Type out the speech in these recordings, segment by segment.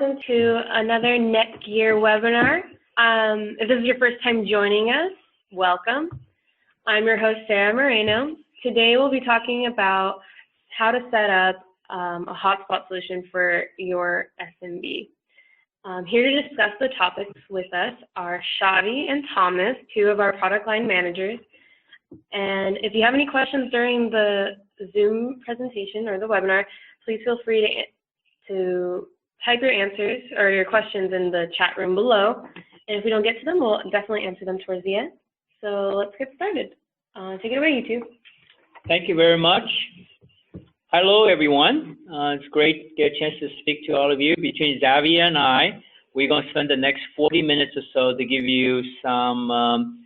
welcome to another NETGEAR webinar. If this is your first time joining us, welcome. I'm your host, Sarah Moreno. Today we'll be talking about how to set up a hotspot solution for your SMB. Here to discuss the topics with us are Shadi and Thomas, two of our product line managers. And if you have any questions during the Zoom presentation or the webinar, please feel free to type your answers or your questions in the chat room below. And if we don't get to them, we'll definitely answer them towards the end. So let's get started. Take it away, you two. Thank you very much. Hello, everyone. It's great to get a chance to speak to all of you. Between Xavier and I, we're going to spend the next 40 minutes or so to give you some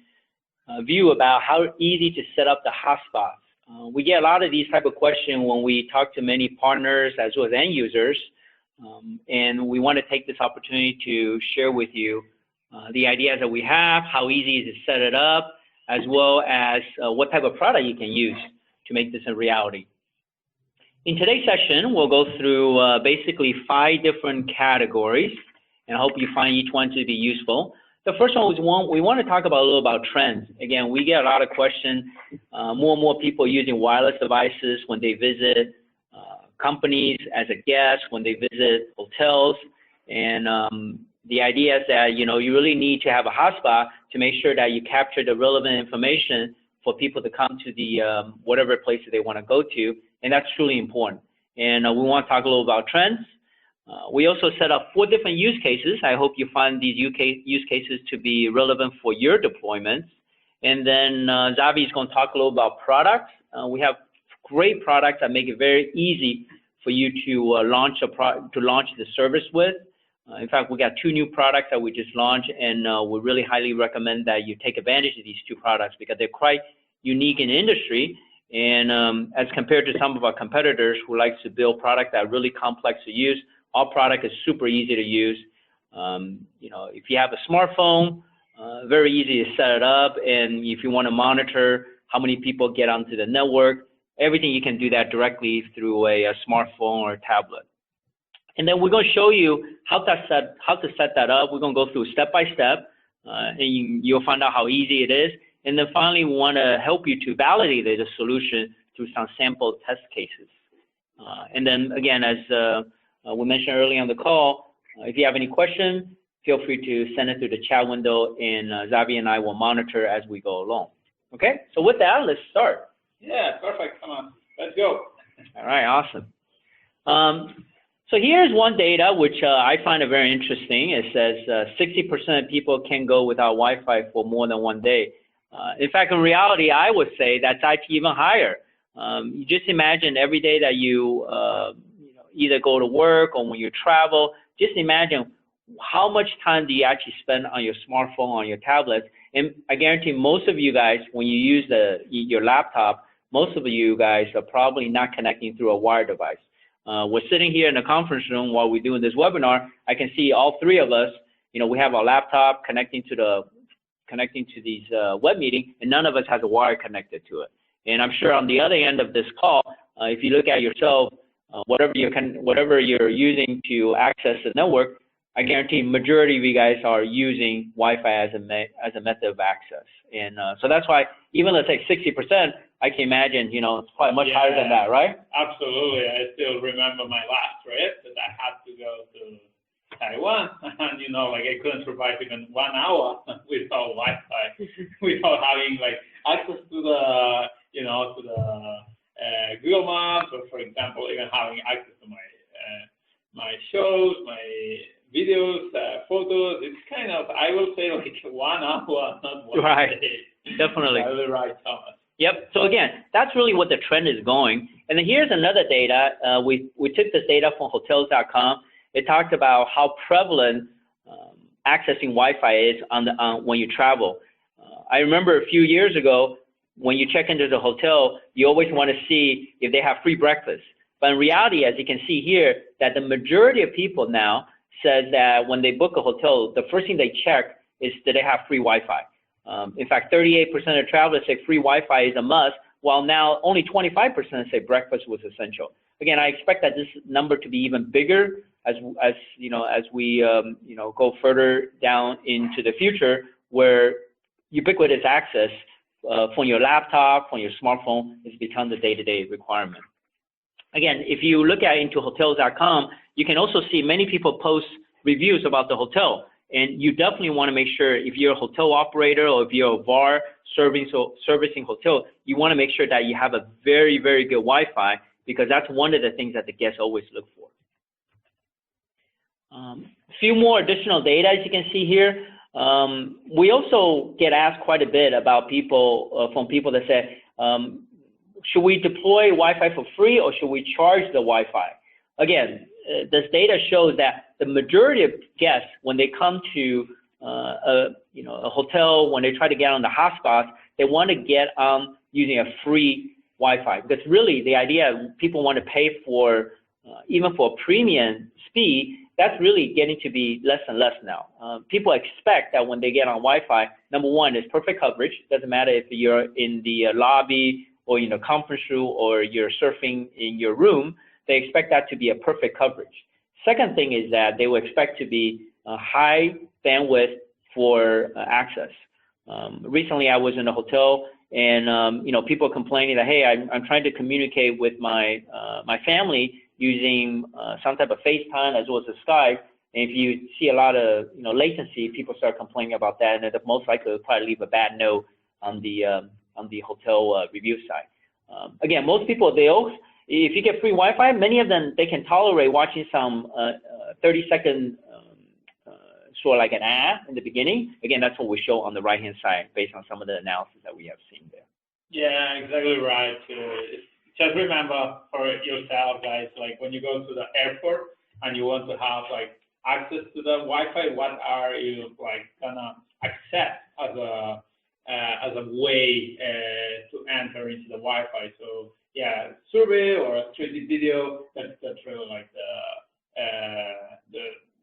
view about how easy to set up the hotspots. We get a lot of these type of questions when we talk to many partners as well as end users, and we want to take this opportunity to share with you the ideas that we have, how easy it is to set it up, as well as what type of product you can use to make this a reality. In today's session, we'll go through basically 5 different categories, and I hope you find each one to be useful. The first one is we want to talk about a little about trends. Again, we get a lot of questions, more and more people using wireless devices when they visit companies as a guest, when they visit hotels, and the idea is that, you really need to have a hotspot to make sure that you capture the relevant information for people to come to the whatever place that they want to go to, and that's truly important. And we want to talk a little about trends. We also set up 4 different use cases. I hope you find these use cases to be relevant for your deployments. And then Xavi is going to talk a little about products. We have great products that make it very easy for you to launch the service with. In fact, we got 2 new products that we just launched, and we really highly recommend that you take advantage of these 2 products because they're quite unique in the industry. And as compared to some of our competitors who like to build products that are really complex to use, our product is super easy to use. If you have a smartphone, very easy to set it up. And if you want to monitor how many people get onto the network, everything you can do that directly through a smartphone or a tablet. And then we're going to show you how to set that up. We're going to go through step by step, and you'll find out how easy it is. And then finally, we want to help you to validate the solution through some sample test cases. And then again, as we mentioned earlier on the call, if you have any questions, feel free to send it through the chat window, and Xavi and I will monitor as we go along. Okay, so with that, let's start. Yeah, perfect. Come on, let's go. All right, awesome. So here's one data which I find it very interesting. It says 60% of people can go without Wi-Fi for more than 1 day. In fact, in reality, I would say that's actually even higher. You just imagine every day that you either go to work or when you travel, just imagine how much time do you actually spend on your smartphone, on your tablet. And I guarantee most of you guys, when you use your laptop, most of you guys are probably not connecting through a wired device. We're sitting here in the conference room while we're doing this webinar. I can see all 3 of us, we have our laptop connecting to these web meeting, and none of us has a wire connected to it. And I'm sure on the other end of this call, if you look at yourself, whatever you're using to access the network, I guarantee majority of you guys are using Wi-Fi as a method of access. And so that's why, even let's say 60%, I can imagine, it's probably much higher than that, right? Absolutely. I still remember my last trip that I had to go to Taiwan, and I couldn't survive even 1 hour without Wi-Fi, without having access to the, to the Google Maps, or for example, even having access to my shows, my videos, photos. It's kind of, I will say 1 hour, not 1 right. day. Definitely. You're right, Thomas. Yep. So again, that's really what the trend is going. And then here's another data. We took this data from hotels.com. It talked about how prevalent accessing Wi-Fi is when you travel. I remember a few years ago, when you check into the hotel, you always want to see if they have free breakfast. But in reality, as you can see here, that the majority of people now says that when they book a hotel, the first thing they check is do they have free Wi-Fi. In fact, 38% of travelers say free Wi-Fi is a must, while now only 25% say breakfast was essential. Again, I expect that this number to be even bigger as we go further down into the future, where ubiquitous access from your laptop, from your smartphone, has become the day-to-day requirement. Again, if you look at into hotels.com, you can also see many people post reviews about the hotel. And you definitely want to make sure, if you're a hotel operator or if you're a VAR servicing hotel, you want to make sure that you have a very, very good Wi-Fi, because that's one of the things that the guests always look for. A few more additional data, as you can see here. We also get asked quite a bit about from people that say, should we deploy Wi-Fi for free or should we charge the Wi-Fi? Again, this data shows that the majority of guests, when they come to a hotel, when they try to get on the hotspots, they want to get on using a free Wi-Fi, because really the idea, people want to pay for even for a premium speed. That's really getting to be less and less now. People expect that when they get on Wi-Fi, number one, is perfect coverage. Doesn't matter if you're in the lobby or in a conference room or you're surfing in your room, they expect that to be a perfect coverage. Second thing is that they will expect to be a high bandwidth for access. Recently, I was in a hotel, and people complaining that, hey, I'm trying to communicate with my family using some type of FaceTime as well as a Skype. And if you see a lot of latency, people start complaining about that, and most likely will probably leave a bad note on the hotel review site. Again, most people, if you get free Wi-Fi, many of them, they can tolerate watching some 30-second sort of like an ad in the beginning. Again, that's what we show on the right-hand side based on some of the analysis that we have seen there. Yeah, exactly right. Just remember for yourself, guys, like when you go to the airport and you want to have like access to the Wi-Fi, what are you like gonna accept as a way to enter into the Wi-Fi? So yeah, survey or 3D video, that's really like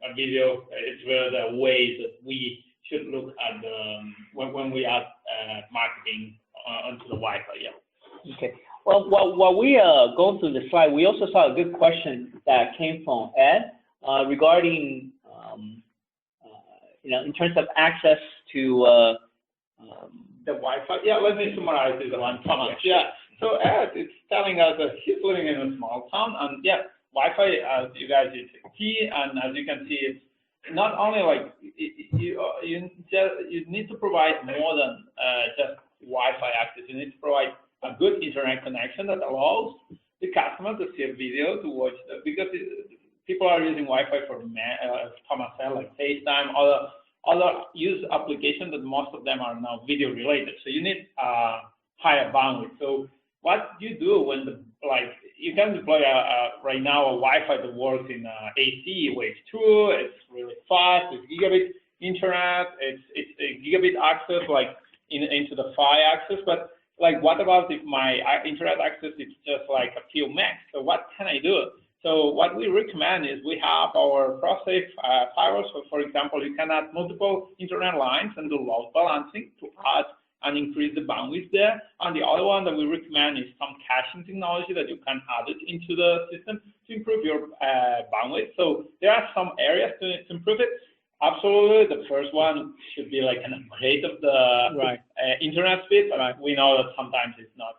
a video. It's really the ways that we should look at when we are marketing onto the Wi-Fi. Yeah. Okay. Well, while we go through the slide, we also saw a good question that came from Ed regarding, in terms of access to the Wi-Fi. Yeah, let me summarize this one. Yeah. So Ed, it's telling us that he's living in a small town, and yeah, Wi-Fi, as you guys, is key, and as you can see, it's not only like you need to provide more than just Wi-Fi access. You need to provide a good internet connection that allows the customer to see a video, to watch, because people are using Wi-Fi for, Thomas said, like FaceTime, other use applications that most of them are now video related. So you need higher bandwidth. So what you do when you can deploy right now a Wi-Fi that works in AC Wave 2. It's really fast. It's gigabit internet. It's a gigabit access into the Fi access. But what about if my internet access is just like a few megs? So what can I do? So what we recommend is we have our ProSafe firewalls. So for example, you can add multiple internet lines and do load balancing to add and increase the bandwidth there. And the other one that we recommend is some caching technology that you can add it into the system to improve your bandwidth. So there are some areas to improve it. Absolutely, the first one should be like an upgrade of the internet speed, but we know that sometimes it's not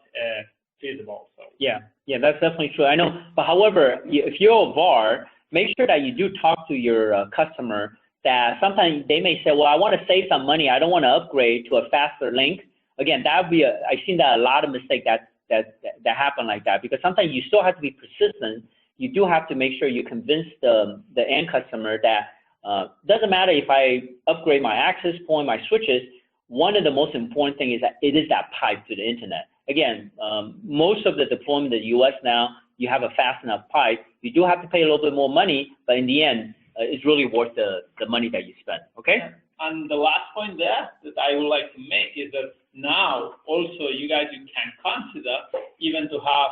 feasible. So yeah, that's definitely true. I know, but however, if you're a VAR, make sure that you do talk to your customer. That sometimes they may say, well, I want to save some money. I don't want to upgrade to a faster link. Again, that would be I've seen that a lot of mistakes that happen like that, because sometimes you still have to be persistent. You do have to make sure you convince the end customer that doesn't matter if I upgrade my access point, my switches. One of the most important things is that it is that pipe to the internet. Again, most of the deployment in the U.S. now, you have a fast enough pipe. You do have to pay a little bit more money, but in the end, it's really worth the money that you spend, okay? Yeah. And the last point there that I would like to make is that now also you can consider even to have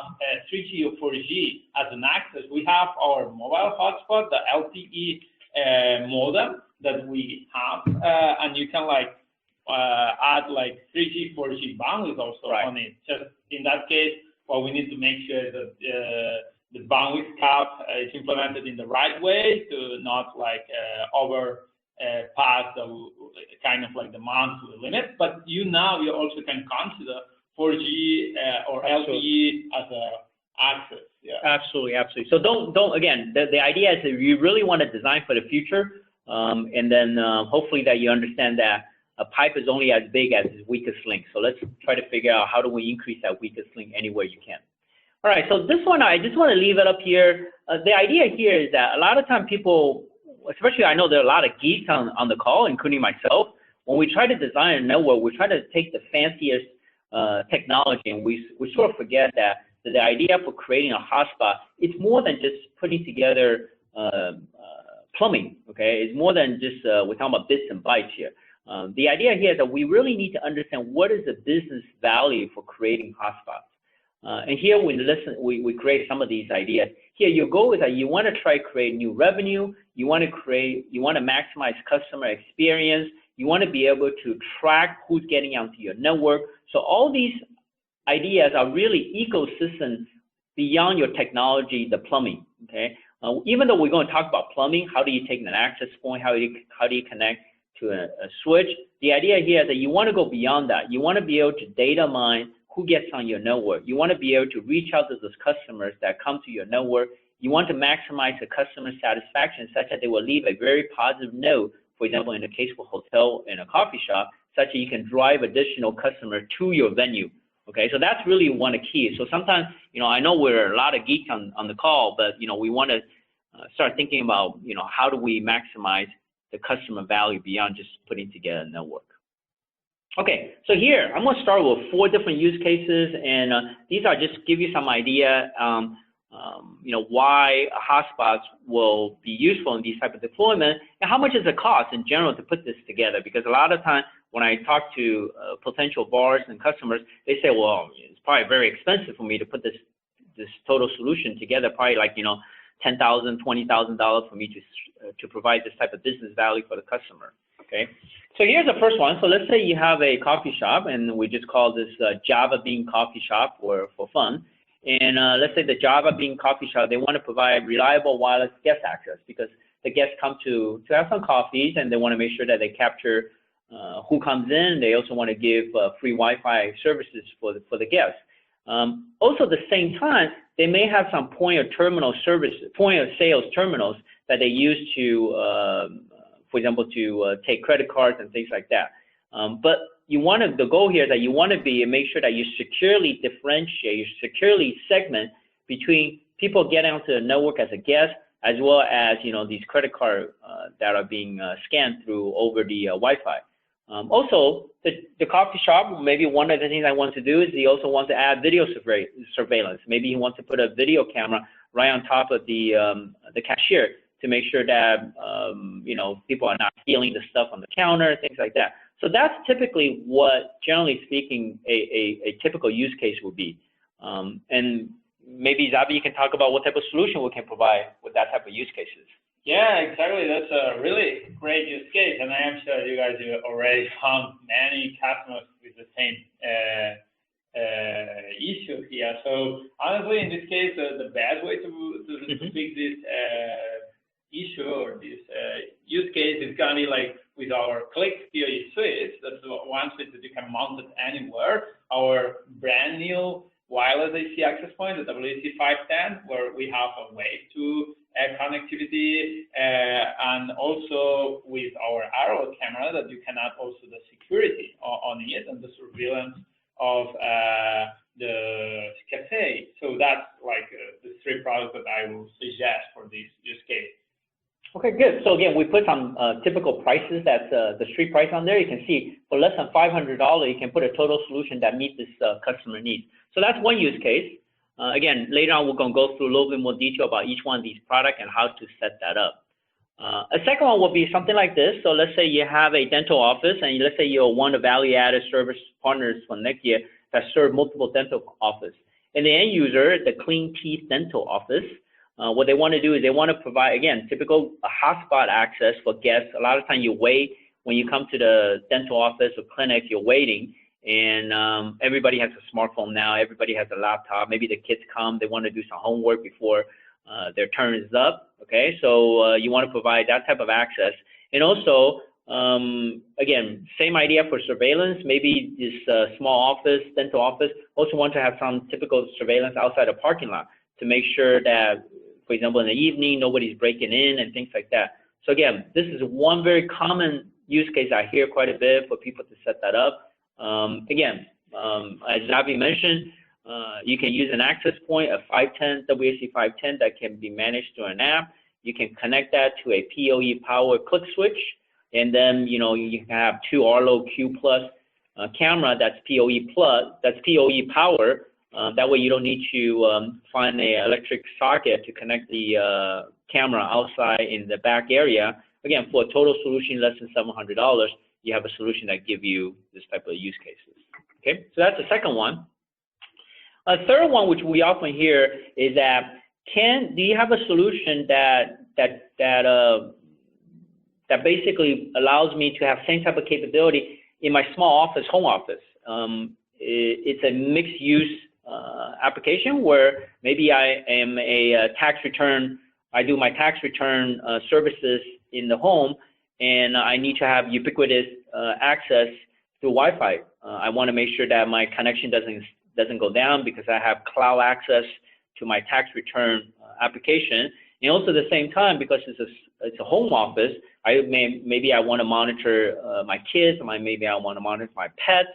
3G or 4G as an access. We have our mobile hotspot, the LTE modem that we have, and you can add 3G, 4G bandwidth also on it. Just in that case, what we need to make sure that the bandwidth cap is implemented in the right way to not like pass the kind of like the monthly limit. But you also can consider 4G or LTE as a access. Yeah. Absolutely. So don't again, the idea is that you really want to design for the future, and then hopefully that you understand that a pipe is only as big as its weakest link. So let's try to figure out how do we increase that weakest link anywhere you can. All right, so this one, I just want to leave it up here. The idea here is that a lot of time people, especially I know there are a lot of geeks on the call, including myself, when we try to design a network, we try to take the fanciest technology, and we sort of forget that the idea for creating a hotspot, it's more than just putting together plumbing, okay? It's more than just, we're talking about bits and bytes here. The idea here is that we really need to understand what is the business value for creating hotspots. And here we create some of these ideas. Here your goal is that you want to try to create new revenue, you want to maximize customer experience, you want to be able to track who's getting onto your network. So all these ideas are really ecosystem beyond your technology, the plumbing, okay? Even though we're going to talk about plumbing, how do you take an access point, how do you connect to a switch? The idea here is that you want to go beyond that. You want to be able to data mine who gets on your network. You want to be able to reach out to those customers that come to your network. You want to maximize the customer satisfaction such that they will leave a very positive note, for example, in the case of a hotel and a coffee shop, such that you can drive additional customers to your venue. Okay, so that's really one of the keys. So sometimes, I know we're a lot of geeks on the call, but, we want to start thinking about, how do we maximize the customer value beyond just putting together a network. Okay, so here, I'm going to start with 4 different use cases, and these are just give you some idea, why hotspots will be useful in these type of deployment, and how much is it cost in general to put this together, because a lot of times when I talk to potential bars and customers, they say, well, it's probably very expensive for me to put this total solution together, probably like, $10,000, $20,000 for me to provide this type of business value for the customer, okay? So here's the first one. So let's say you have a coffee shop, and we just call this Java Bean Coffee Shop for fun. And let's say the Java Bean Coffee Shop, they want to provide reliable wireless guest access because the guests come to have some coffees, and they want to make sure that they capture who comes in. They also want to give free Wi-Fi services for the guests. Also, at the same time, they may have some point of sales terminals that they use to, for example, to take credit cards and things like that. But the goal here is that you want to make sure that you securely differentiate, you securely segment between people getting onto the network as a guest, as well as these credit cards that are being scanned over the Wi-Fi. Also, the coffee shop, maybe one of the things I want to do is he also wants to add video surveillance. Maybe he wants to put a video camera right on top of the cashier to make sure that people are not stealing the stuff on the counter, things like that. So that's typically what, generally speaking, a typical use case would be. And maybe Zabi, you can talk about what type of solution we can provide with that type of use cases. Yeah, exactly. That's a really great use case, and I am sure you guys have already found many customers with the same issue here. So honestly, in this case, the best way to fix this issue or this use case is going to be like with our Click PoE switch. That's one switch that you can mount it anywhere. Our brand new wireless AC access point, the WAC510, where we have a way to connectivity, and also with our Arrow camera that you can add also the security on it and the surveillance of the cafe. So that's like the 3 products that I will suggest for this use case. Okay, good. So again, we put some typical prices. That's the street price on there. You can see for less than $500, you can put a total solution that meets this customer needs. So that's one use case. Again, later on, we're going to go through a little bit more detail about each one of these products and how to set that up. A second one will be something like this. So let's say you have a dental office, and let's say you're one of the value-added service partners from NETGEAR that serve multiple dental offices. And the end user, the Clean Teeth Dental Office, what they want to do is they want to provide, again, typical hotspot access for guests. A lot of times you wait when you come to the dental office or clinic, you're waiting. And everybody has a smartphone now. Everybody has a laptop. Maybe the kids come, they want to do some homework before their turn is up. Okay, so you want to provide that type of access. And also, again, same idea for surveillance. Maybe this small office, dental office, also want to have some typical surveillance outside a parking lot to make sure that, for example, in the evening, nobody's breaking in and things like that. So again, this is one very common use case I hear quite a bit for people to set that up. Again, as Xavi mentioned, you can use an access point, a 510, WAC 510 that can be managed through an app. You can connect that to a PoE power click switch, and then you can have two Arlo Q Plus camera that's PoE plus, that's PoE power. That way you don't need to find an electric socket to connect the camera outside in the back area. Again, for a total solution less than $700, you have a solution that gives you this type of use cases. Okay, so that's the second one. A third one, which we often hear, is that do you have a solution that basically allows me to have same type of capability in my small office, home office? It's a mixed use application where maybe I am a tax return. I do my tax return services in the home, and I need to have ubiquitous access through Wi-Fi. I want to make sure that my connection doesn't go down because I have cloud access to my tax return application. And also at the same time, because it's a home office, maybe I want to monitor my kids, maybe I want to monitor my pets.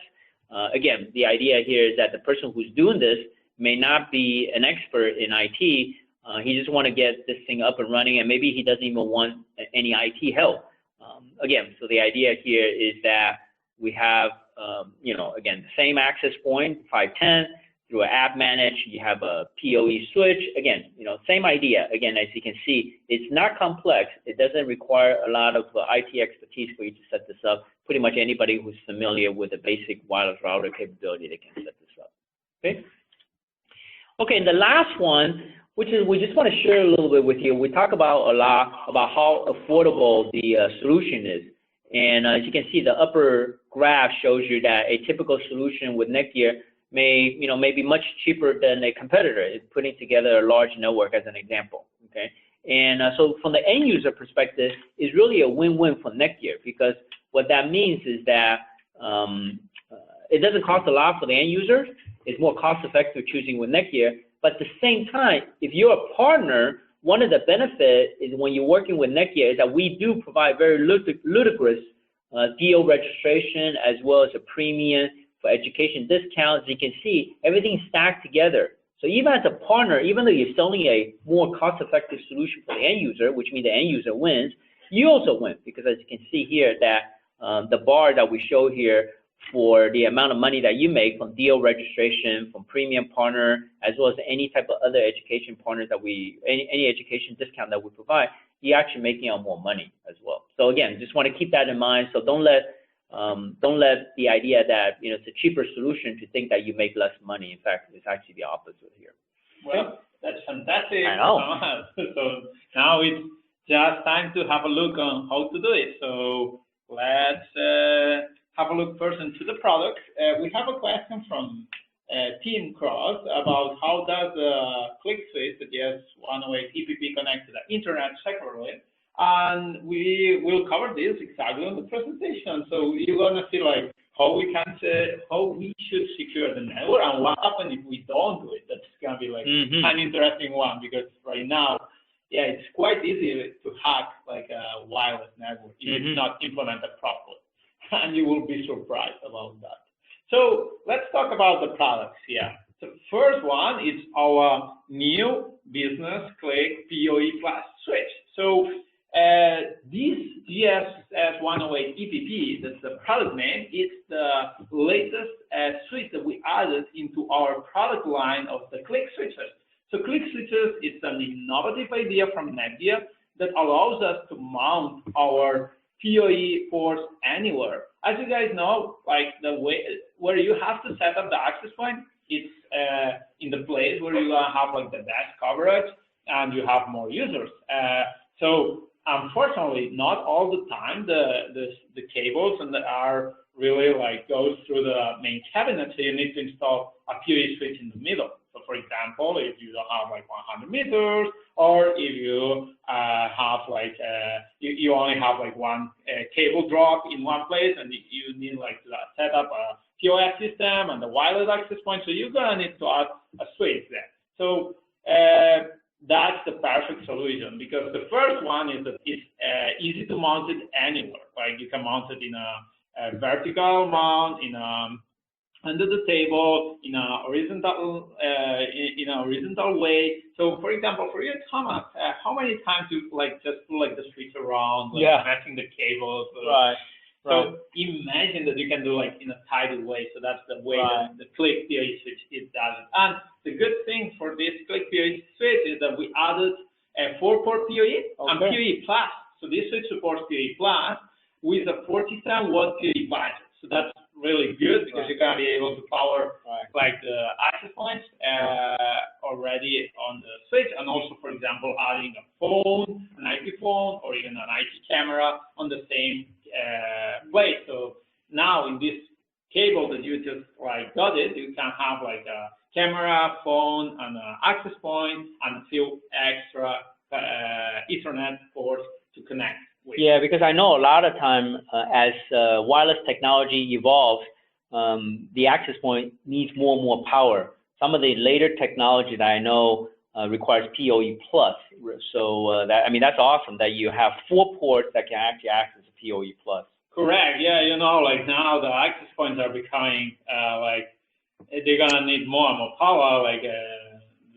Again, the idea here is that the person who's doing this may not be an expert in IT. He just want to get this thing up and running, and maybe he doesn't even want any IT help. Again, so the idea here is that we have, again, the same access point, 510, through an app manage, you have a PoE switch. Again, same idea. Again, as you can see, it's not complex. It doesn't require a lot of IT expertise for you to set this up. Pretty much anybody who's familiar with the basic wireless router capability, they can set this up. Okay. Okay, and the last one, which is we just want to share a little bit with you. We talk about a lot about how affordable the solution is. And as you can see, the upper graph shows you that a typical solution with NETGEAR may be much cheaper than a competitor. It's putting together a large network as an example. Okay, and so from the end user perspective, it's really a win-win for NETGEAR, because what that means is that it doesn't cost a lot for the end user. It's more cost-effective choosing with NETGEAR. But at the same time, if you're a partner, one of the benefits is when you're working with NETGEAR is that we do provide very ludicrous deal registration as well as a premium for education discounts. You can see everything's stacked together. So even as a partner, even though you're selling a more cost-effective solution for the end user, which means the end user wins, you also win, because as you can see here that the bar that we show here for the amount of money that you make from deal registration, from premium partner, as well as any type of other education partners that any education discount that we provide, you're actually making out more money as well. So again, just want to keep that in mind. So don't let the idea that it's a cheaper solution to think that you make less money. In fact, it's actually the opposite here. Well, that's fantastic. I know. So now it's just time to have a look on how to do it. So let's have a look first into the product. We have a question from Team Cross about how does the click switch, the GS108 EPP connect to the internet securely. And we will cover this exactly on the presentation. So you're gonna see like how we should secure the network and what happens if we don't do it. That's gonna be like an interesting one, because right now, it's quite easy to hack like a wireless network if it's not implemented properly. And you will be surprised about that. So let's talk about the products here. The first one is our new business click PoE Plus switch. So this GS108 EPP, that's the product name, it's the latest switch that we added into our product line of the click switches. So click switches is an innovative idea from NETGEAR that allows us to mount our PoE ports anywhere. As you guys know, like the way where you have to set up the access point, it's in the place where you're gonna have like the best coverage and you have more users. So unfortunately, not all the time the cables are really like goes through the main cabinet, so you need to install a PoE switch in the middle. So for example, if you don't have like 100 meters, or if you have like, you only have like one cable drop in one place, and you need like to set up a POS system and the wireless access point, so you're gonna need to add a switch there. So that's the perfect solution, because the first one is that it's easy to mount it anywhere. Like you can mount it in a vertical mount, in under the table, in a horizontal way. So for example, for you, Thomas, how many times you like just put like the switch around, like matching the cables? Right. So imagine that you can do like in a tidy way. So that's the way that the Click PoE switch it does it. And the good thing for this Click PoE switch is that we added a 4-port PoE and PoE Plus. So this switch supports PoE Plus with a 47-watt PoE budget. So that's really good, because you're gonna be able to power like the access points already on the switch, and also, for example, adding a phone, an IP phone, or even an IP camera on the same place. So now in this cable that you just like got it, you can have like a camera, phone, and an access point, and a few extra Ethernet ports to connect with. Yeah, because I know a lot of time as wireless technology evolves, the access point needs more and more power. Some of the later technology that I know requires PoE plus. So that's awesome that you have 4 ports that can actually access a PoE plus. Correct. Yeah, like now the access points are becoming like they're gonna need more and more power, like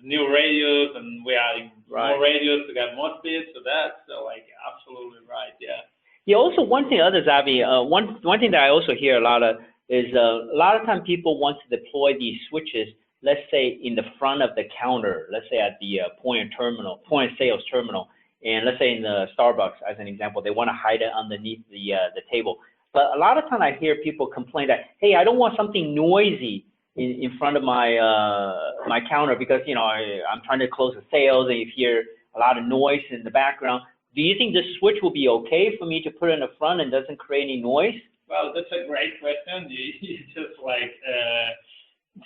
new radios, and we're adding more radios to get more speed. So that's like absolutely right. Yeah. Yeah. Also, one thing, Xavi, one thing that I also hear a lot of is a lot of time people want to deploy these switches, let's say in the front of the counter, let's say at the point of sales terminal, and let's say in the Starbucks as an example, they want to hide it underneath the table. But a lot of time I hear people complain that, hey, I don't want something noisy in front of my my counter, because I'm trying to close the sales and you hear a lot of noise in the background. Do you think this switch will be okay for me to put in the front and doesn't create any noise? Well, that's a great question. You just like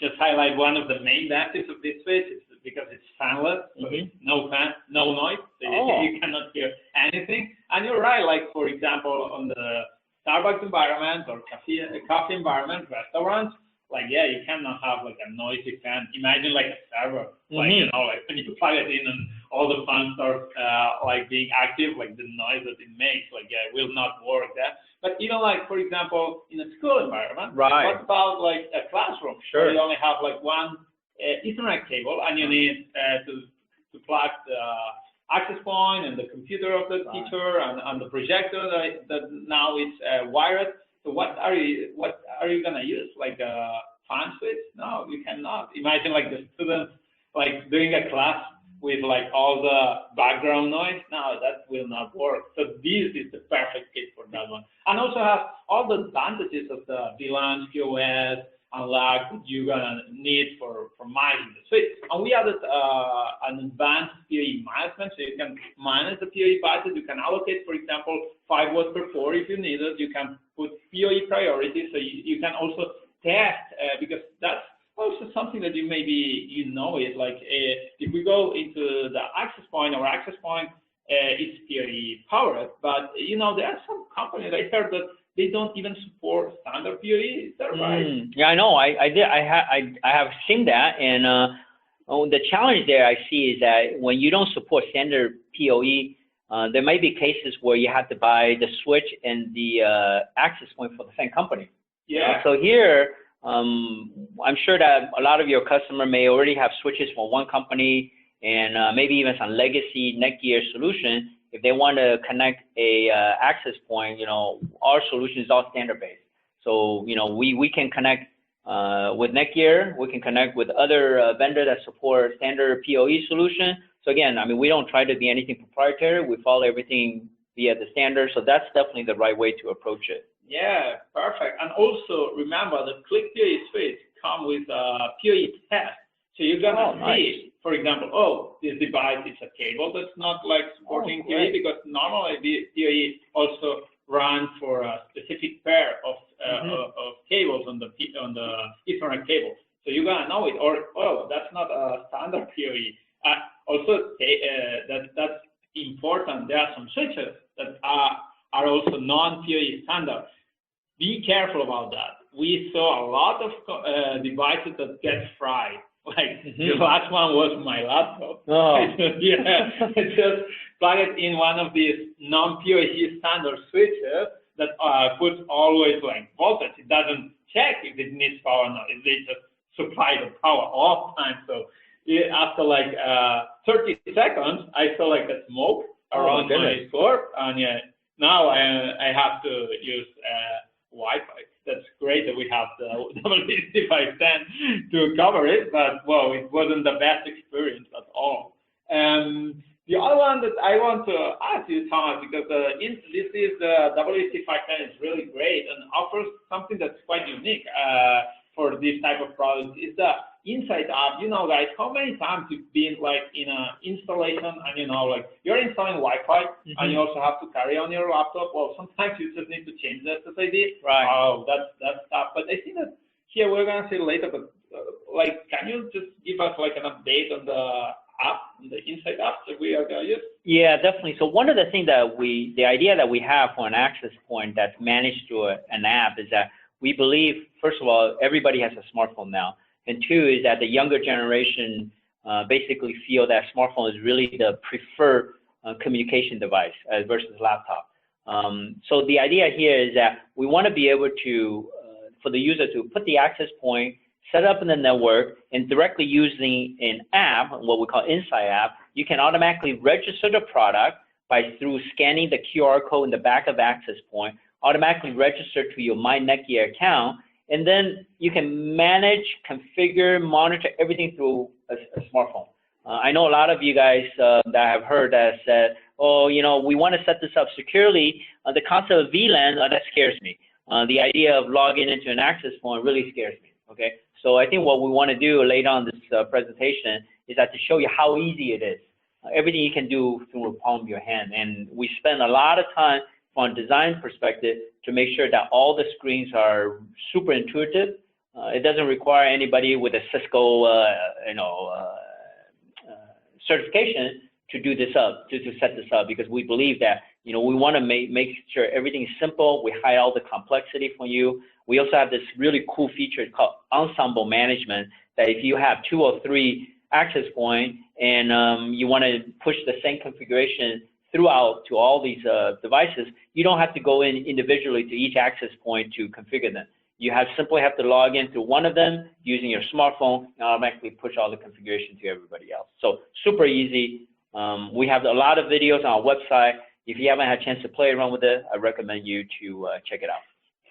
just highlight one of the main benefits of this switch. It's because it's fanless, so it's no fan, no noise. So you cannot hear anything. And you're right. Like for example, on the Starbucks environment or coffee environment, restaurants, like you cannot have like a noisy fan. Imagine like a server, like like when you plug it in and all the fans start like being active, like the noise that it makes, like it will not work there. But even like for example in a school environment, what about like a classroom? Where you only have like one Ethernet cable, and you need to plug the access point and the computer of the teacher and the projector that now is wired. So what are you gonna use? Like a fan switch? No, you cannot. Imagine like the students like doing a class with like all the background noise. No, that will not work. So this is the perfect fit for that one. And also has all the advantages of the VLAN, POS, and lag that you're gonna need for managing the switch. And we added an advanced PoE management, so you can manage the PoE budget. You can allocate, for example, 5 watts per port if you need it. You can put PoE priority, so you can also test, because that's also something that you maybe is like if we go into the access point, our access point is PoE powered, but there are some companies I heard that they don't even support standard PoE. Is that right? Yeah, I know. I have seen that, and the challenge there I see is that when you don't support standard PoE, there might be cases where you have to buy the switch and the access point for the same company. Yeah. So here, I'm sure that a lot of your customer may already have switches for one company, and maybe even some legacy NETGEAR solution. If they want to connect a access point, our solution is all standard based. So, we can connect with NETGEAR, we can connect with other vendors that support standard PoE solution. So again, we don't try to be anything proprietary. We follow everything via the standard. So that's definitely the right way to approach it. Yeah, perfect. And also remember, the Click PoE switch come with a PoE test. So you're gonna see, for example, this device is a cable that's not like supporting PoE, because normally the PoE also run for a specific pair of cables on the Ethernet cable. So you're gonna know it, or oh, that's not a standard PoE. Also, that's important. There are some switches that are also non-PoE standard. Be careful about that. We saw a lot of devices that get fried. Like the last one was my laptop. Oh. Yeah, I just plug it in one of these non-PoE standard switches that puts always like voltage. It doesn't check if it needs power or not. They just supply the power all the time. So after like 30 seconds, I saw like a smoke around my floor, and yeah, now I have to use Wi-Fi. That's great that we have the WC510 to cover it, but well, it wasn't the best experience at all. The other one that I want to ask you, Thomas, because this is the WC510 is really great and offers something that's quite unique for this type of product, is the Insight app. You know, guys, how many times you've been like in an installation and you know, like you're installing Wi-Fi and you also have to carry on your laptop. Well, sometimes you just need to change the SSID. Right. Oh, that's tough. But I think that here we're gonna see later. But like, can you just give us like an update on the app, the Insight app that we are gonna use? Yeah, definitely. So one of the things that the idea that we have for an access point that's managed through an app is that we believe, first of all, everybody has a smartphone now. And two is that the younger generation basically feel that smartphone is really the preferred communication device versus laptop. So the idea here is that we want to be able to, for the user to put the access point, set up in the network, and directly using an app, what we call Insight app, you can automatically register the product through scanning the QR code in the back of access point, automatically register to your My NETGEAR account, and then you can manage, configure, monitor everything through a smartphone. I know a lot of you guys that have heard that said, oh, you know, we want to set this up securely. The concept of VLAN, that scares me. The idea of logging into an access point really scares me, okay? So I think what we want to do later on this presentation is that to show you how easy it is. Everything you can do through the palm of your hand. And we spend a lot of time from a design perspective to make sure that all the screens are super intuitive. It doesn't require anybody with a Cisco, certification to do this up, to set this up, because we believe that, you know, we want to make sure everything is simple. We hide all the complexity from you. We also have this really cool feature called ensemble management, that if you have 2 or 3 access points and you want to push the same configuration throughout to all these devices, you don't have to go in individually to each access point to configure them. You simply have to log in to one of them using your smartphone and automatically push all the configuration to everybody else. So super easy. We have a lot of videos on our website. If you haven't had a chance to play around with it, I recommend you to check it out.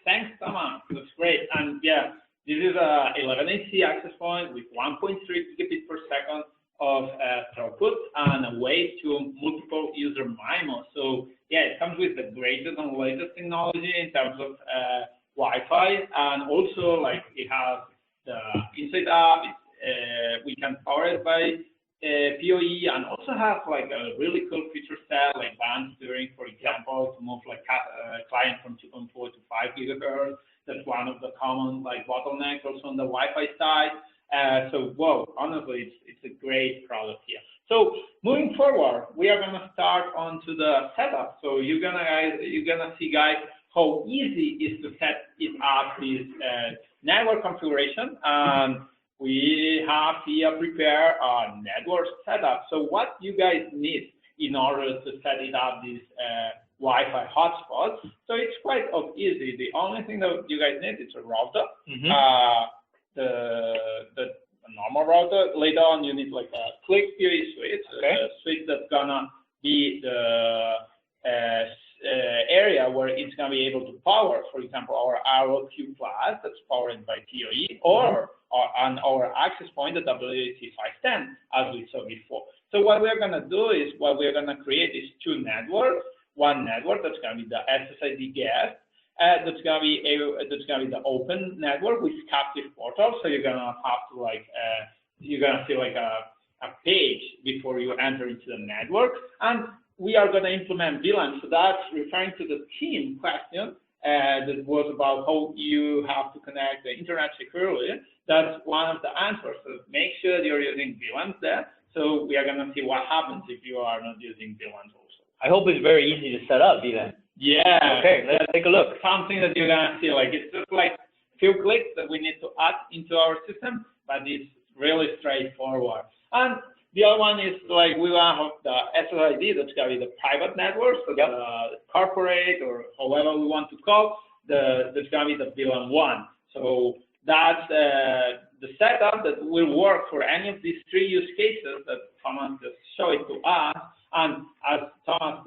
Thanks, Thomas. That's great. And yeah, this is a 11AC access point with 1.3 gigabits per second of throughput and a way to multiple user MIMO. So yeah, it comes with the greatest and latest technology in terms of Wi-Fi, and also like it has the Insight app. We can power it by PoE, and also have like a really cool feature set like band steering, for example, to move like client from 2.4 to 5 gigahertz. That's one of the common like bottlenecks also on the Wi-Fi side. So, whoa, honestly, it's a great product here. So, moving forward, we are gonna start onto the setup. So, you're gonna see, guys, how easy it is to set it up this network configuration. We have here prepared a network setup. So, what you guys need in order to set it up this Wi-Fi hotspot? So, it's quite easy. The only thing that you guys need is a router. The normal router. Later on, you need like a click PoE switch, a switch that's gonna be the area where it's gonna be able to power, for example, our ROQ Plus that's powered by PoE, or on our access point, the WC510, as we saw before. So what we're gonna do is, what we're gonna create is 2 networks. One network that's gonna be the SSID guest. That's gonna be the open network with captive portals. So you're gonna have to like you're gonna see like a page before you enter into the network, and we are going to implement VLAN. So that's referring to the team question that was about how you have to connect the internet securely. That's one of the answers. So make sure you're using VLANs there. So we are going to see what happens if you are not using VLANs also. I hope it's very easy to set up VLAN. Yeah. Okay, let's take a look. Something that you're going to see, like it's just like a few clicks that we need to add into our system, but it's really straightforward. And the other one is like we want to have the SSID, that's going to be the private network, so the corporate or however we want to call, that's going to be the VLAN 1. So that's the setup that will work for any of these three use cases that Thomas just showed to us. And as Thomas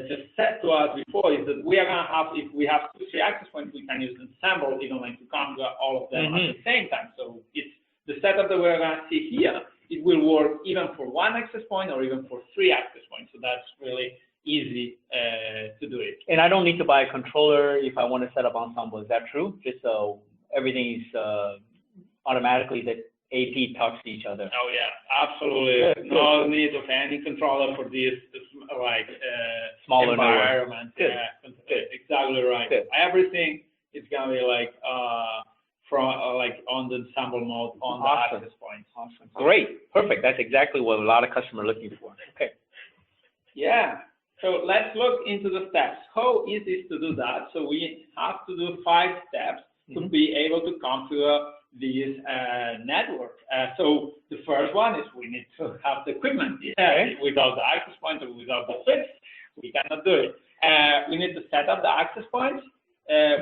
just said to us before, is that we are going to have, if we have 2 3 access points, we can use ensemble, even like to configure all of them at the same time. So it's the setup that we're going to see here. It will work even for 1 access point or even for 3 access points. So that's really easy to do it. And I don't need to buy a controller if I want to set up Ensemble. Is that true? Just so everything is automatically that AP talks to each other. Oh yeah, absolutely. No need of any controller for this like smaller environment. Good. Yeah, exactly right. Good. Everything is gonna be like from like on the ensemble mode on the access points. Awesome. Great. Perfect. That's exactly what a lot of customers are looking for. Okay. Yeah. So let's look into the steps. How easy is to do that? So we have to do 5 steps to be able to configure this network. So the first one is we need to have the equipment. Yeah. Without the access point or without the switch, we cannot do it. We need to set up the access points.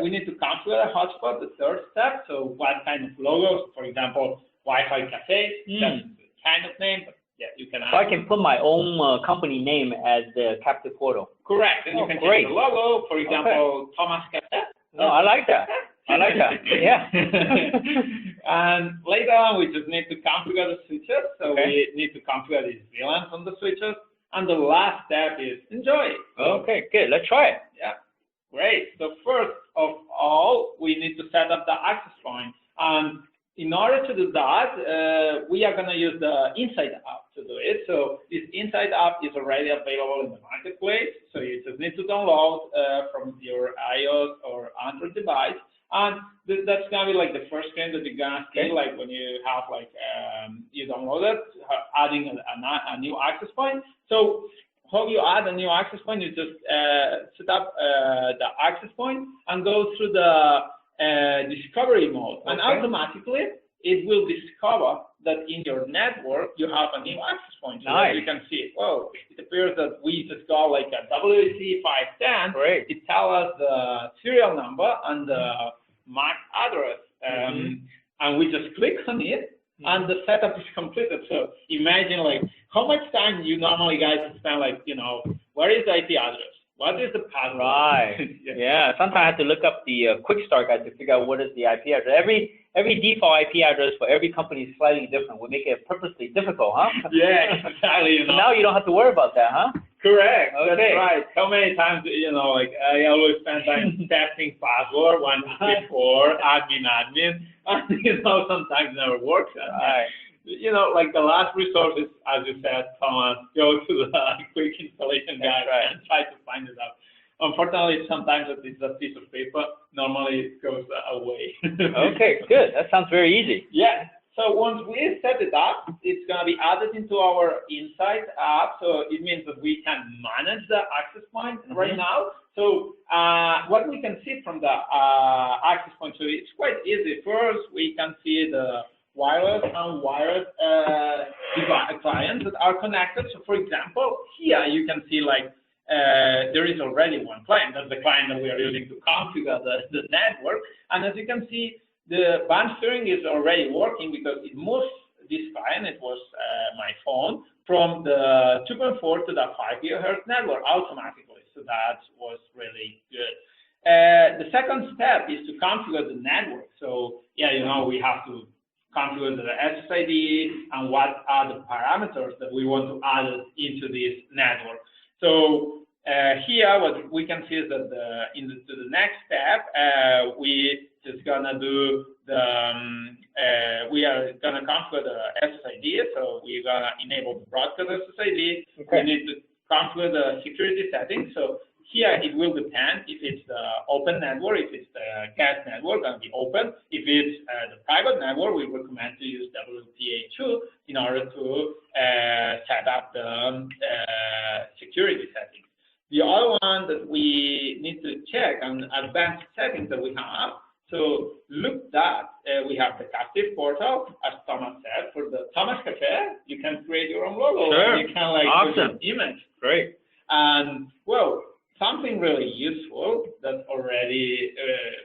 We need to configure the hotspot, the third step. So what kind of logos, for example, Wi-Fi cafe, that's the kind of name. But yeah, you can. So I can put my own company name as the captive portal. Correct. And you can change the logo, for example, Thomas Cafe. No, I like that. I like that. Yeah. And later on, we just need to configure the switches. So we need to configure these VLANs on the switches. And the last step is enjoy. Okay, good. Let's try it. Yeah. Great. So first of all, we need to set up the access point. And in order to do that, we are going to use the Insight app to do it. So this Insight app is already available in the marketplace. So you just need to download from your iOS or Android device. And that's going to be like the first screen that you're going to see, like when you have like, you download it, adding a new access point. So how you add a new access point, you just set up the access point and go through the discovery mode. And automatically, it will discover that in your network, you have a new access point. So you can see, whoa, it appears that we just got like a WC510. Great. It tells us the serial number and the MAC address. And we just click on it, and the setup is completed. So imagine like how much time you normally guys spend like, you know, where is the IP address? What is the password? Right. Yeah. Sometimes I have to look up the quick start guide to figure out what is the IP address. Every default IP address for every company is slightly different. We make it purposely difficult, huh? Yeah, exactly. You know. Now you don't have to worry about that, huh? Correct. Okay. That's right. How many times, you know, like I always spend time testing password 1, 2, 3, 4, admin, and you know, sometimes it never works. Right. You know, like the last resource is, as you said, Thomas, go to the quick installation guide and try to find it out. Unfortunately, sometimes it's a piece of paper. Normally, it goes away. Okay, good. That sounds very easy. Yeah. So once we set it up, it's going to be added into our Insight app. So it means that we can manage the access point right now. So what we can see from the access point, so it's quite easy. First, we can see the wireless and wired clients that are connected. So for example, here you can see like there is already one client. That's the client that we are using to configure the network. And as you can see, the band steering is already working because it moves this client, it was my phone, from the 2.4 to the 5 GHz network automatically. So that was really good. The second step is to configure the network. So yeah, you know, we have to configure the SSID and what are the parameters that we want to add into this network. So here, what we can see is that to the next step, we just gonna do the we are gonna configure the SSID. So we're gonna enable the broadcast SSID. We need to configure the security settings. So here it will depend if it's the open network, if it's the guest network, going to be open. If it's the private network, we recommend to use WPA2 in order to set up the security settings. The other one that we need to check on advanced settings that we have. So look that we have the captive portal, as Thomas said, for the Thomas Cafe. You can create your own logo. Sure. And you can like awesome. put an image. Great. And well, something really useful that already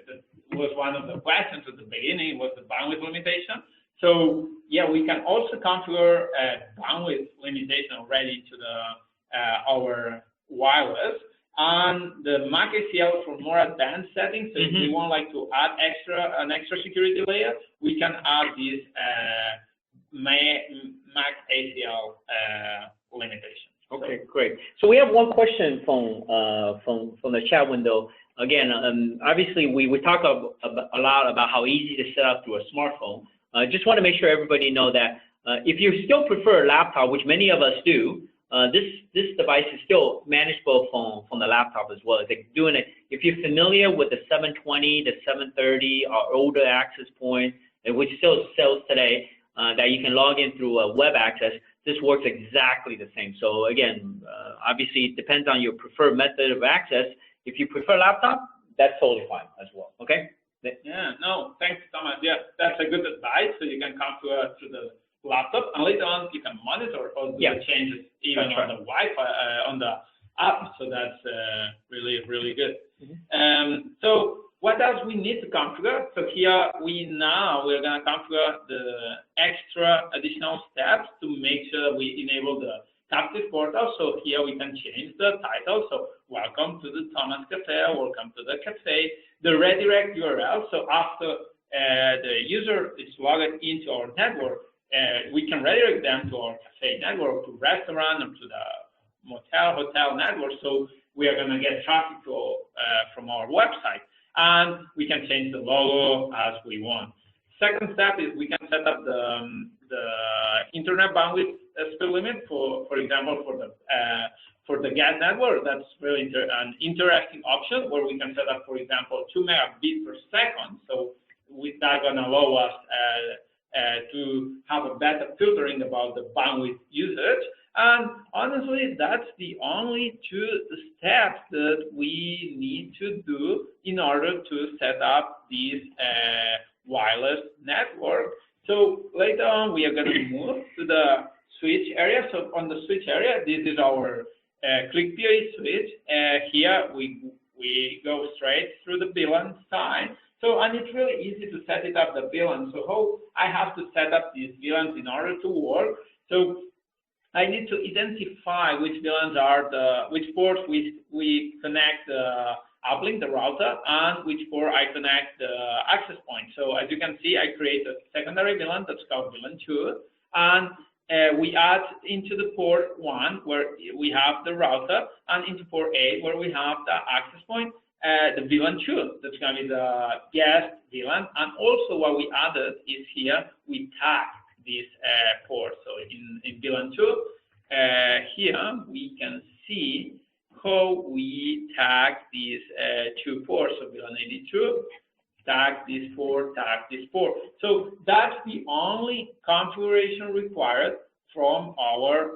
that was one of the questions at the beginning was the bandwidth limitation. So yeah, we can also configure a bandwidth limitation already to the our wireless. And the MAC ACL for more advanced settings. So if we want like to add an extra security layer, we can add this MAC ACL limitation. Okay, great. So we have one question from the chat window. Again, obviously we talk a lot about how easy to set up through a smartphone. Just want to make sure everybody know that if you still prefer a laptop, which many of us do, this device is still manageable from the laptop as well. It's like doing it. If you're familiar with the 720, the 730, or older access point, which still sells today, that you can log in through a web access, this works exactly the same. So again, obviously it depends on your preferred method of access. If you prefer laptop, that's totally fine as well. Okay? Yeah, no, thanks, Thomas. Yeah, that's a good advice. So you can come to the laptop, and later on you can monitor all the changes even on the Wi-Fi, on the app. So that's really, really good. So what else we need to configure? So here we're going to configure the extra additional steps to make sure that we enable the captive portal. So here we can change the title. So welcome to the Thomas Cafe, welcome to the cafe, the redirect URL. So after the user is logged into our network, we can redirect them to our cafe network, to restaurant, or to the hotel network. So we are going to get traffic from our website, and we can change the logo as we want. Second step is we can set up the internet bandwidth speed limit for example, for the gas network. That's really an interesting option where we can set up, for example, 2 megabits per second. So that's going to allow us to have a better filtering about the bandwidth usage. And honestly, that's the only 2 steps that we need to do in order to set up this wireless network. So later on, we are going to move to the switch area. So on the switch area, this is our ClickPA switch. Here we go straight through the VLAN side. So, and it's really easy to set it up, the VLAN. So how I have to set up these VLANs in order to work. So I need to identify which VLANs are which ports we connect the uplink, the router, and which port I connect the access point. So as you can see, I create a secondary VLAN that's called VLAN 2, and we add into the port 1 where we have the router, and into port 8 where we have the access point. The VLAN 2, that's going to be the guest VLAN. And also what we added is here, we tag this port. So in VLAN 2, here we can see how we tag these 2 ports. So VLAN 82, tag this port, tag this port. So that's the only configuration required from our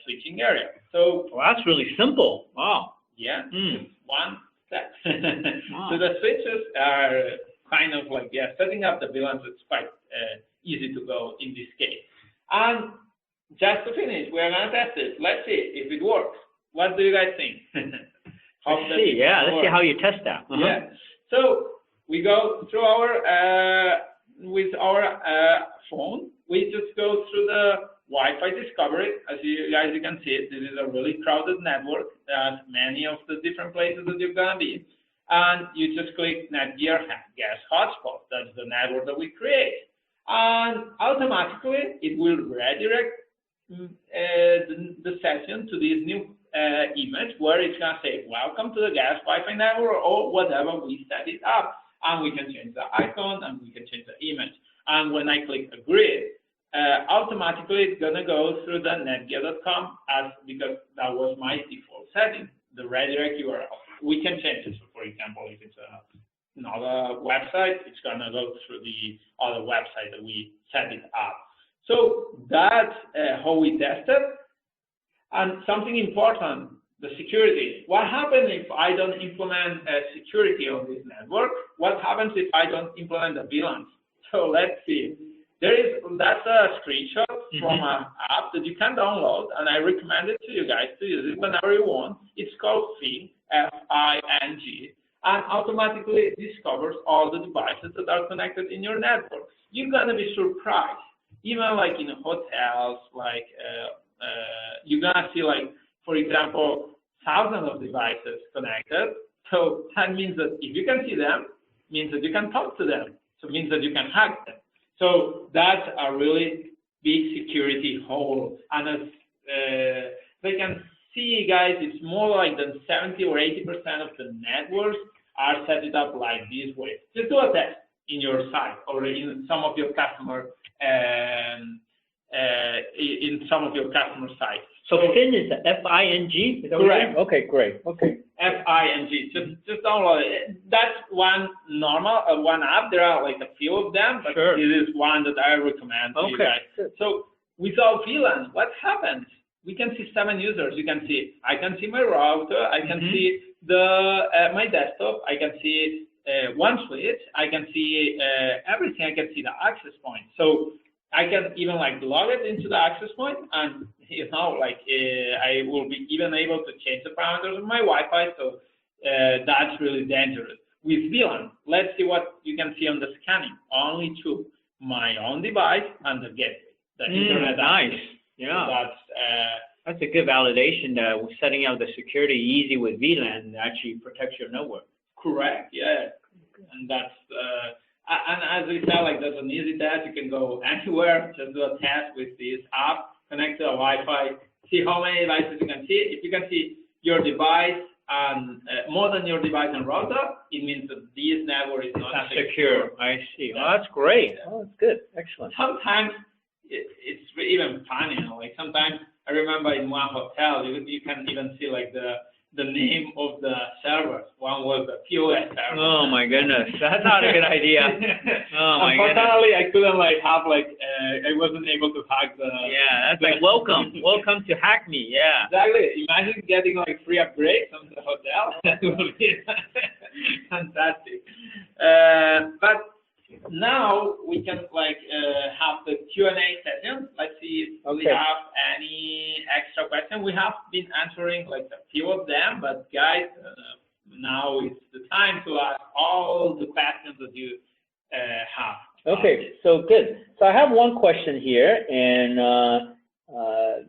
switching area. So that's really simple. Wow. Yeah, one step. So the switches are kind of like, setting up the VLANs, it's quite easy to go in this case. And just to finish, we're going to test it. Let's see if it works. What do you guys think? Let's see how you test that. Yeah. So we go through with our phone. We just go through the Wi-Fi discovery. As you can see, this is a really crowded network. There's many of the different places that you're going to be. And you just click NETGEAR Guest Hotspot. That's the network that we create. And automatically, it will redirect the session to this new image where it's going to say, welcome to the gas Wi-Fi network, or whatever we set it up. And we can change the icon, and we can change the image. And when I click agree, automatically it's gonna go through the NETGEAR.com because that was my default setting, the redirect URL. We can change it. So for example, if it's another website, it's gonna go through the other website that we set it up. So that's how we test it. And something important, the security. What happens if I don't implement security on this network? What happens if I don't implement the VLANs? So let's see. That's a screenshot from an app that you can download, and I recommend it to you guys to use it whenever you want. It's called Fing, F-I-N-G, and automatically it discovers all the devices that are connected in your network. You're gonna be surprised. Even like in hotels, like you're gonna see like, for example, thousands of devices connected. So that means that if you can see them, means that you can talk to them. So it means that you can hack them. So that's a really big security hole. And as they can see, guys, it's more like than 70 or 80% of the networks are set it up like this way. Just do a test in your site or in some of your customer sites. So Fin is F-I-N-G? Correct. Okay, great. Okay. F-I-N-G. Just download it. That's one one app. There are like a few of them, but sure. This is one that I recommend to you guys. So without VLAN, what happens? We can see 7 users. You can see, I can see my router. I can see my desktop. I can see one switch. I can see everything. I can see the access point. So I can even like log it into the access point, and I will be even able to change the parameters of my Wi-Fi. So that's really dangerous. With VLAN, let's see what you can see on the scanning. Only 2, my own device and the gateway, the internet. Nice. Yeah. So that's a good validation that setting out the security easy with VLAN actually protects your network. Correct. Yeah. And that's and as we said, like there's an easy test. You can go anywhere, just do a test with this app, connect to a Wi-Fi, see how many devices you can see. If you can see your device and more than your device and router, it means that this network is not secure. I see. Oh, that's great. Oh, that's good. Excellent. Sometimes it's even funny, like sometimes I remember in one hotel, you can even see like the name of the servers. One was the POS server. Oh my goodness, that's not a good idea. Oh my goodness. Unfortunately, I couldn't I wasn't able to hack the. Yeah, that's like welcome to hack me. Yeah. Exactly. Imagine getting like free upgrades from the hotel. That would be fantastic. But now we can have the Q&A session. Let's see if we have any extra questions. We have been answering like a few of them, but guys, now it's the time to ask all the questions that you have. Okay, so good. So I have one question here, and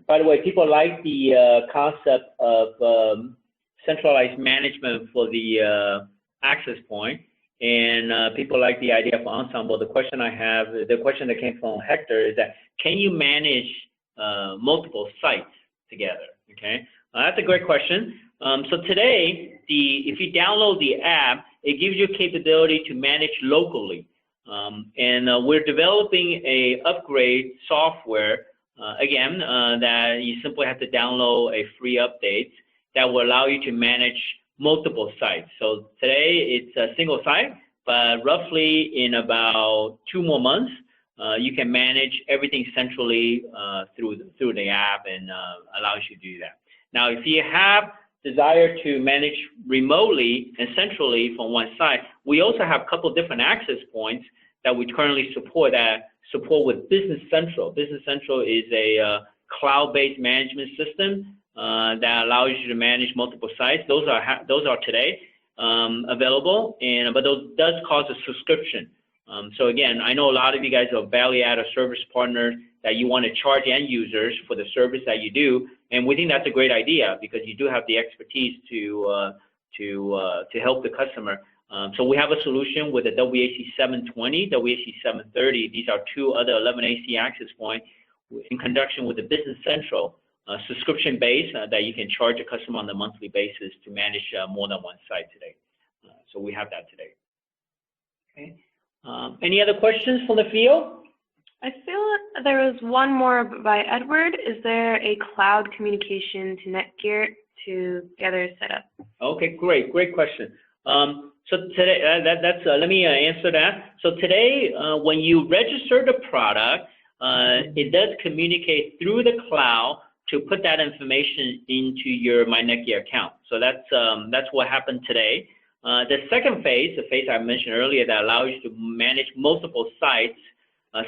by the way, people like the concept of centralized management for the access point. And people like the idea of Ensemble. The question that came from Hector is that, can you manage multiple sites together? Okay, that's a great question. So today, if you download the app, it gives you capability to manage locally. And we're developing a upgrade software, that you simply have to download a free update that will allow you to manage multiple sites. So today it's a single site, but roughly in about 2 more months, you can manage everything centrally through the app, and allows you to do that. Now, if you have desire to manage remotely and centrally from one site, we also have a couple of different access points that we currently support with Business Central. Business Central is a cloud-based management system that allows you to manage multiple sites. Those are today available, but those does cost a subscription. So again, I know a lot of you guys are value-added service partners that you want to charge end users for the service that you do, and we think that's a great idea because you do have the expertise to help the customer. So we have a solution with the WAC 720, WAC 730. These are 2 other 11AC access points in conjunction with the Business Central. Subscription base that you can charge a customer on a monthly basis to manage more than one site today. So we have that today. Okay. Any other questions from the field? I feel there was one more by Edward. Is there a cloud communication to NETGEAR to get it set up? Okay, great question. So today, let me answer that. So today, when you register the product, it does communicate through the cloud to put that information into your My NETGEAR account. So that's what happened today. The second phase, the phase I mentioned earlier, that allows you to manage multiple sites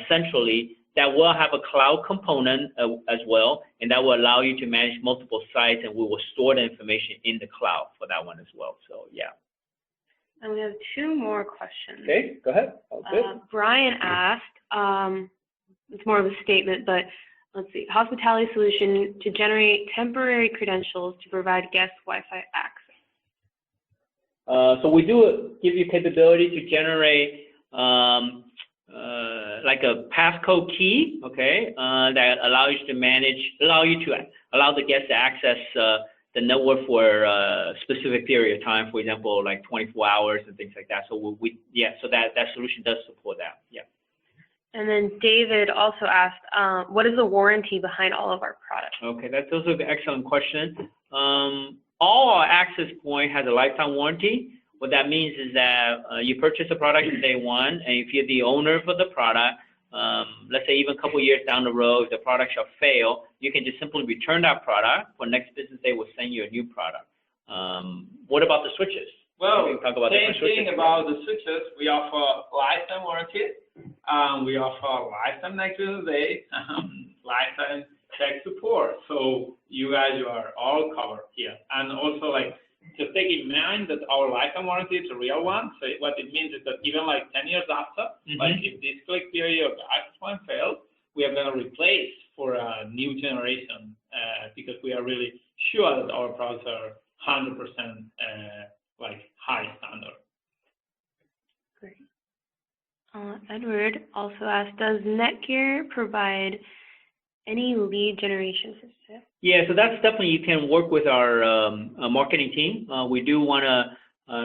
centrally, that will have a cloud component as well, and that will allow you to manage multiple sites, and we will store the information in the cloud for that one as well. So yeah. And we have two more questions. Okay, go ahead. Brian asked, it's more of a statement, but let's see, hospitality solution to generate temporary credentials to provide guest Wi-Fi access. So we do give you capability to generate like a passcode key, okay, that allows you to allow the guest to access the network for a specific period of time, for example, like 24 hours and things like that. So so that solution does support that. Yeah. And then David also asked, what is the warranty behind all of our products? Okay, that's also an excellent question. All our access point has a lifetime warranty. What that means is that you purchase a product on day one, and if you're the owner for the product, let's say even a couple of years down the road, if the product shall fail, you can just simply return that product. For next business day, we'll send you a new product. What about the switches? Well, we can talk about same thing about the switches. We offer lifetime warranty. We offer lifetime next business day, lifetime tech support. So you guys are all covered here. And also, like, just take in mind that our lifetime warranty is a real one. So what it means is that even like 10 years after, like if this click period of the access point fails, we are going to replace for a new generation because we are really sure that our products are 100% like high standard. Great. Edward also asked, does NETGEAR provide any lead generation system? Yeah, so that's definitely, you can work with our marketing team. We do want to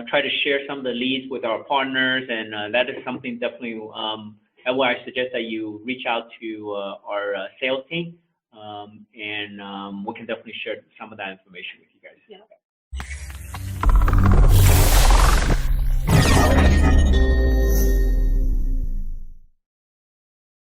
try to share some of the leads with our partners, and that is something definitely, that's why I suggest that you reach out to our sales team, and we can definitely share some of that information with you.